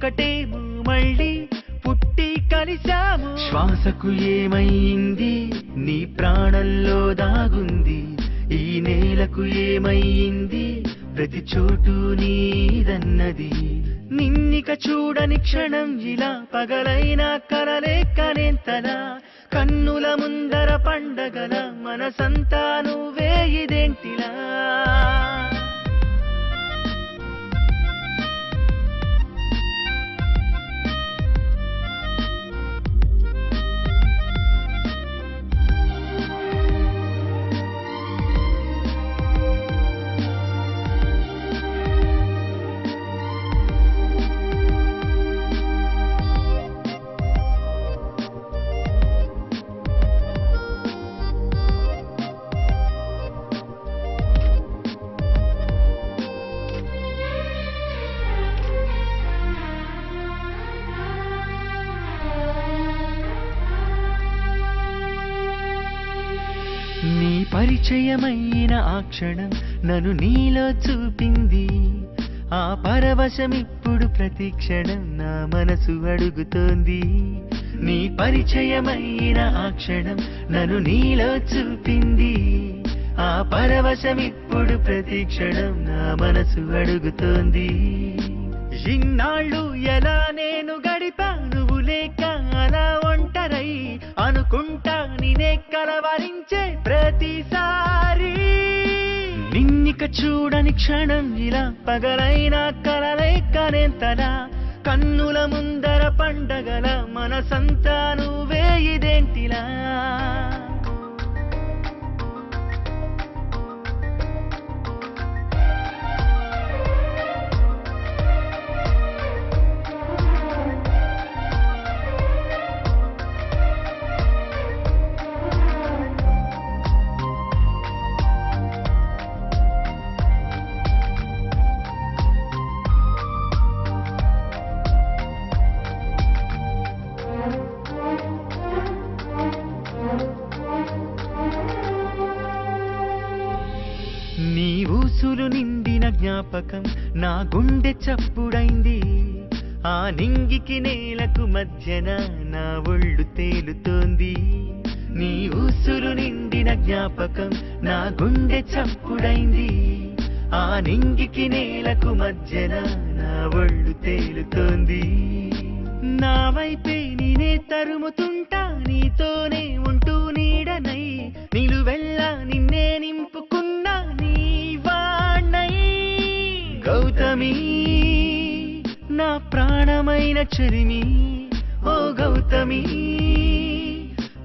ఒకటేమో మళ్ళీ పుట్టి కలిశాము. శ్వాసకు ఏమైంది నీ ప్రాణంలో దాగుంది, ఈ నేలకు ఏమైంది ప్రతి చోటు నీదన్నది. నిన్నిక చూడని క్షణం ఇలా పగలైనా కలలే కనేంతలా, కన్నుల ముందర పండగల మనసంతా నువ్వే ఇదేంటిలా. నీ పరిచయమైన ఆ క్షణం నన్ను నీలో చూపింది, ఆ పరవశమిప్పుడు ప్రతి క్షణం నా మనసు అడుగుతోంది. నీ పరిచయమైన ఆ క్షణం నన్ను నీలో చూపింది, ఆ పరవశమిప్పుడు ప్రతి క్షణం నా మనసు అడుగుతోంది. ఇన్నాళ్ళు ఎలా నేను గడిపా నువ్వు లేక అలా ఒంటరై, అనుకుంటా నినే కలవరించే ప్రతిసారి. నిన్నిక చూడని క్షణం ఇలా పగలైనా కలలే కనేంతలా, కన్నుల ముందర పండగల మనసంతా నువ్వే ఇదేంటిలా. నీ ఊసులు నిండిన జ్ఞాపకం నా గుండె చప్పుడైంది, ఆ నింగికి నేలకు మధ్యన నా ఒళ్ళు తేలుతోంది. నీ ఊసులు నిండిన జ్ఞాపకం నా గుండె చప్పుడైంది, ఆ నింగికి నేలకు మధ్యన నా ఒళ్ళు తేలుతోంది. నా వైపే నేనే తరుముతుంటా, నీతోనే ఉంటూ నీడనై, నిలువెల్లా నిన్నే నింపుకున్నా నీ వాణ్ణై. గౌతమి నా ప్రాణమైన చెరిమి, ఓ గౌతమి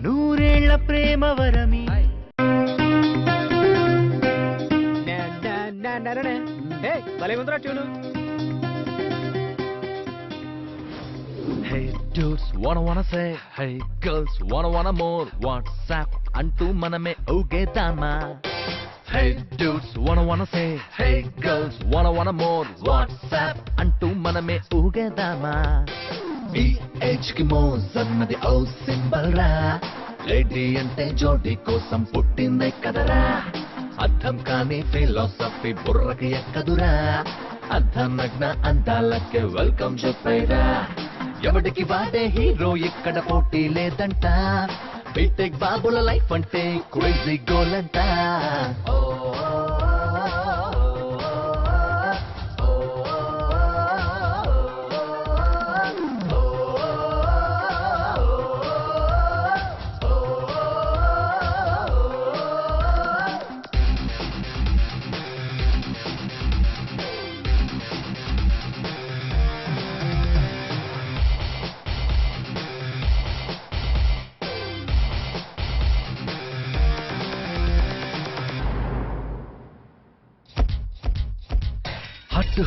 నూరేళ్ల ప్రేమ వరమి. Hey dudes, wanna say, hey girls, wanna more, WhatsApp అంటూ మనమే ఊగేద్దామా. Hey dudes, wanna say, hey girls, wanna more, WhatsApp అంటూ మనమే ఊగేద్దామా. ఈ ఏజ్ కి మోజ్ అన్నది ఓ సింబల్ రా, లేడీ అంటే జోడీ కోసం పుట్టిందే కదరా. అర్థం కాని ఫిలాసఫీ బుర్రకి ఎక్కదురా, అర్ధనగ్న అందాలకే వెల్కమ్ చెప్పేరా. ఎవడికి వాడే హీరో ఇక్కడ పోటీ లేదంట, బీటెక్ బాబుల లైఫ్ అంటే క్రేజీ గోల్ అంట.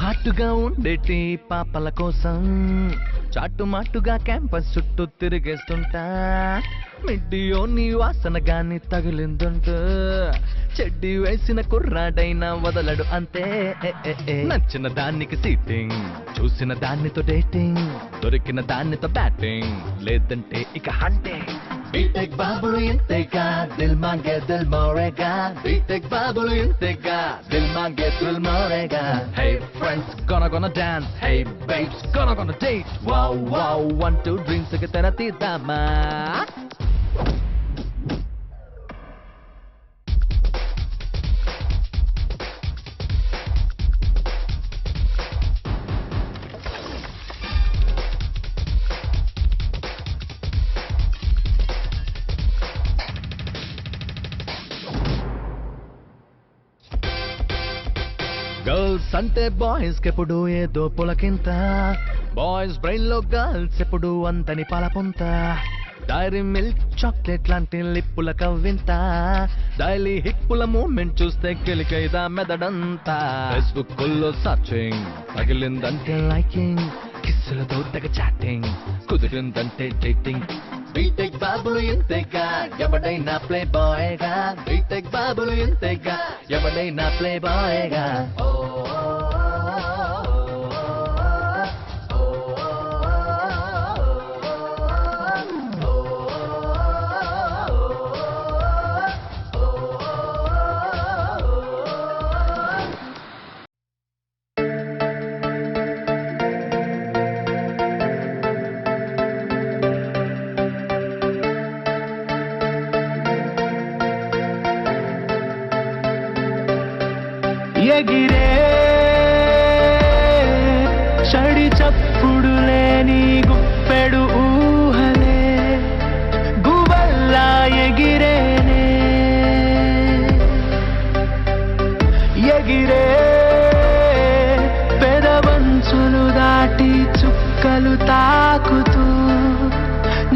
హాటుగా ఉండేటి పాపల కోసం చాటుమాటుగా క్యాంపస్ చుట్టూ తిరిగేస్తుంటా. మిడ్డియో నీ వాసన గాని తగిలిందుంటూ చెడ్డి వేసిన కుర్రాడైనా వదలడు అంతే. నచ్చిన దానికి సీటింగ్, చూసిన దానితో డేటింగ్, దొరికిన దానితో బ్యాటింగ్, లేదంటే ఇక హంటింగ్. బీటెక్ బాబులు ఇంతేగా దిల్ మాంగే దిల్ మోరేగా బీటెక్ బాబులు ఇంతేగా దిల్ మాంగే దిల్ మోరేగా hey friends gonna dance hey babes gonna date wow wow 1 2 drinks కి తెర తీద్దామా గర్ల్స్ అంటే బాయ్స్ కెప్పుడు ఏదో పులకింత బాయ్స్ బ్రెయిన్ లో గర్ల్స్ ఎప్పుడు అంతని పాలపుంత డైరీ మిల్క్ చాక్లెట్ లాంటి లిప్పుల కవ్వింత డైలీ హిప్పుల మూమెంట్ చూస్తే కెలికైదా మెదడంతా ఫేస్బుక్ లో సర్చింగ్ తగిలిందంటే లైకింగ్ కిస్సులతో తెగ చాటింగ్ కుదిరిందంటే డేటింగ్ బీటెక్ బాబులు ఇంతేగా ఎవడైనా ప్లే బాయ్గా బీటెక్ బాబులు ఇంతేగా ఎవడైనా ప్లే బాయ్గా ఎగిరే చడి చప్పుడు లేని గుప్పెడు ఊహలే గువల్లా ఎగిరేనే ఎగిరే పెదవంచులు దాటి చుక్కలు తాకుతూ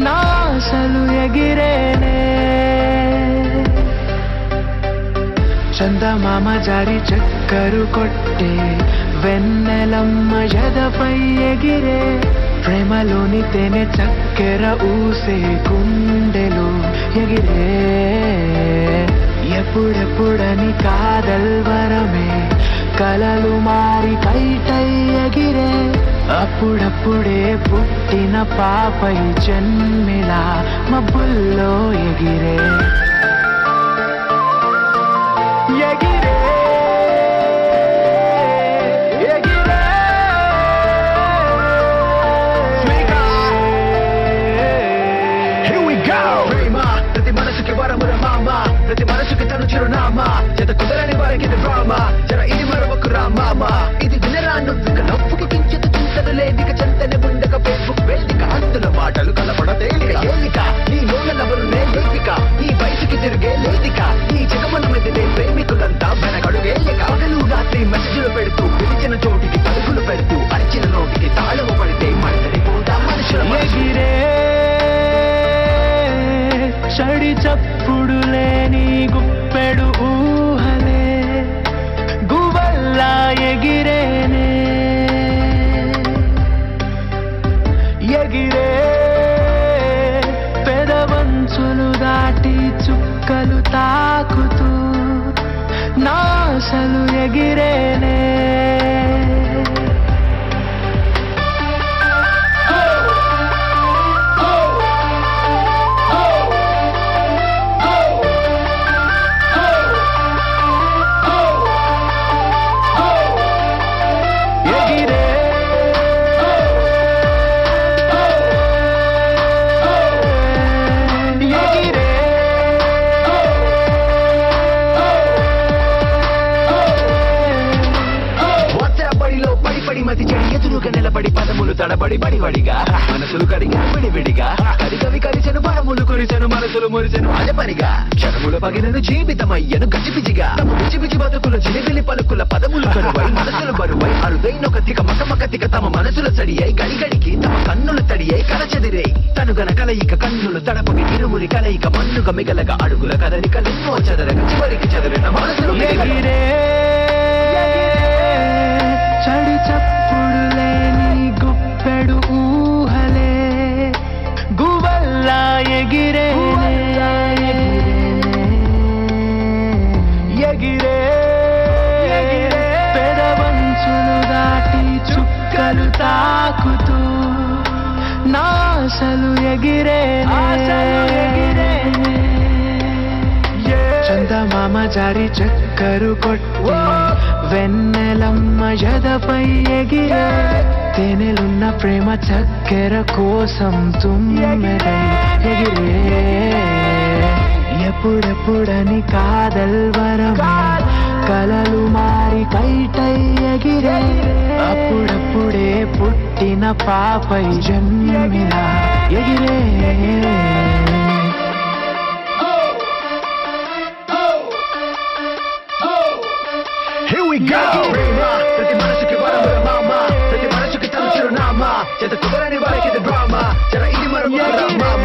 నాశలు ఎగిరేనే చందమామ జారి చక్కరు కొట్టే వెన్నెలమ్మ ఎదపై ఎగిరే ప్రేమలోని తేనె చక్కెర ఊసే గుండెలు ఎగిరే ఎప్పుడెప్పుడని కాదల్వరమే కలలు మారి కైటై ఎగిరే అప్పుడప్పుడే పుట్టిన పాపై జన్మిలా మబ్బుల్లో ఎగిరే ఎగిరే ఎగిరే Here we go ప్రేమ ప్రతి మనసుకి వరముర మామ ప్రతి మనసుకి తను చిరునామా జత కుదరని వారికి డ్రామా జర ఇది మరొక రామామ ఇది వినరా నువ్వు నవ్వుకి కించెత చూసను లేదిక చెంతనే ఉండక ఫేస్బుక్ వేదిక అందుల మాటలు కలపడ తేలిక ఏలిక నీ లోన నవరునే లేపిక ఈ వయసుకి తిరిగే లేదిక ఈ జగమన మెదిలే ప్రేమికులంతా వెనకడుగేయక పగలు రాత్రి మెసేజ్లు పెడుతూ పిలిచిన చోటికి పరుగులు పెడుతూ అరిచిన నోటికి తాళము పడితే మంటలిపోతా మనుషుల ఎగిరే చడి చప్పుడు లేని గుప్పెడు ఊహలే గువల్లా ఎగిరేనే ఎగిరే పెదవంచులు దాటి చుక్కలు తాకుతూ నాశలు ఎగిరేనే నిలబడి పదములు తడబడి బడివడిగా మనసులు కడిగా విడివిడిగా కడిగవి కలిసెను పరములు కురిసెను మనసులు మురిసెను అజపనిగా క్షణముల పగినను జీవితమయ్యను గజిబిజిగా తమ పిచ్చి బతుకుల చిలిబిలి పలుకుల పదములు కరువై మనసులు బరువై అరుదైనొక తిక మకమక తిక తమ మనసుల సడియై గడిగడికి తమ కన్నులు తడియై కలచెదిరై తనుగన కలయిక కన్నులు తడపగి ఇరువురి కలయిక మన్నుగ మిగలగా అడుగుల కదలికలెన్నో చెదరగా చివరికి చెదరిన మనసులు చడి చప్పుడు లేని గుప్పెడు ఊహలే గువల్లా ఎగిరేనే ఎగిరే పెదవంచులు దాటి చుక్కలు తాకుతూ నాశలు ఎగిరేనే చందమామ జారి చక్కరు కొట్టి వెన్నెలమ్మ ఎదపై ఎగిరే తేనెలున్న ప్రేమ చక్కెర కోసం తుమ్మెదై ఎగిరే ఎప్పుడెప్పుడని కాదల్ వరమే కలలు మారి కైటై ఎగిరే అప్పుడప్పుడే పుట్టిన పాపై జన్మిన ఎగిరే Here we go! ప్రతి మనసుకి వరముల మామ ప్రతి మనసుకి తన చిరునామా చేత కుదరని వారికి డ్రామా జర ఇది మరొక మామ